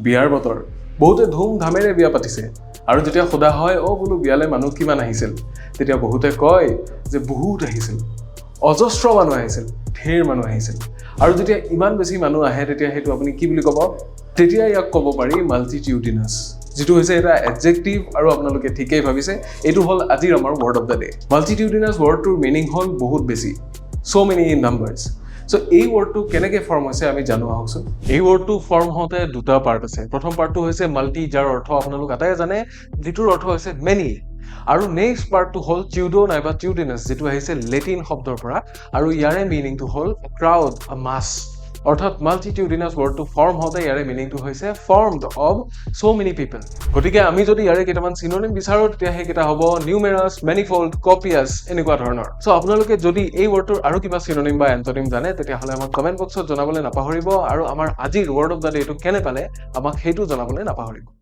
বিয়াৰ বতৰ বহুতে ধুমধামেৰে বিয়া পাতিছে আৰু যেতিয়া সোধা হয় বোলো বিয়ালে মানুহ কিমান আহিছিল তেতিয়া বহুতে কয় যে বহুত আহিছিল অজস্ৰ মানুহ আহিছিল ঢেৰ মানুহ আহিছিল আৰু যেতিয়া ইমান বেছি মানুহ আহে তেতিয়া হেতু আপুনি কি বুলি ক'ব তেতিয়া ইয়াক ক'ব পাৰি মাল্টিটিউডিনাছ যেটো হৈছে এটা এডজেক্টিভ আৰু আপোনালোকে ঠিকই ভাবিছে এটো হল আজিৰ আমাৰ word of the day multitudinous ওয়াৰ্ডটোৰ মিনিং হল বহুত বেছি so many in numbers So, এই ওয়ার্ডটো কেনেকৈ ফর্ম হৈছে আমি জানো আহকচোন এই ওয়ার্ডটো ফর্ম হতে দুটা পার্ট আছে প্ৰথম পাৰ্টটো হৈছে মাল্টি যাৰ অৰ্থ আপোনালোক আটাই জানে যেটোৰ অৰ্থ হৈছে মেনি আৰু নেক্সট পাৰ্টটো হল টিউডো নাইবা টিউডিনাছ যেটো আহিছে লেটিন শব্দৰ পৰা আৰু ইয়াৰে মিনিংটো হল ক্ৰাউড আ মাছ অৰ্থাৎ মাল্টিটিউডিনাছ ওয়াৰ্ডটো ফৰ্ম হতে ইয়াৰে মিনিংটো হৈছে ফৰ্মড অফ সো মেনি পিপল গতিকে আমি যদি ইয়াৰে কেইটামান সিনোনিম বিচাৰো তেতিয়া হেকিটা হ'ব নিউমেৰাছ মেনিফোল্ড কপিয়াছ এনেকুৱা ধৰণৰ সো আপোনালোকে যদি এই ওয়াৰ্ডটোৰ আৰু কিবা সিনোনিম বা এন্টোনিম জানে তেতিয়া হলে আমাক কমেন্ট বক্সত জনাবলৈ নাপাহৰিব আৰু আমাৰ আজিৰ word of the day to কেনে পালে আমাক হেতু জনাবলৈ নাপাহৰিব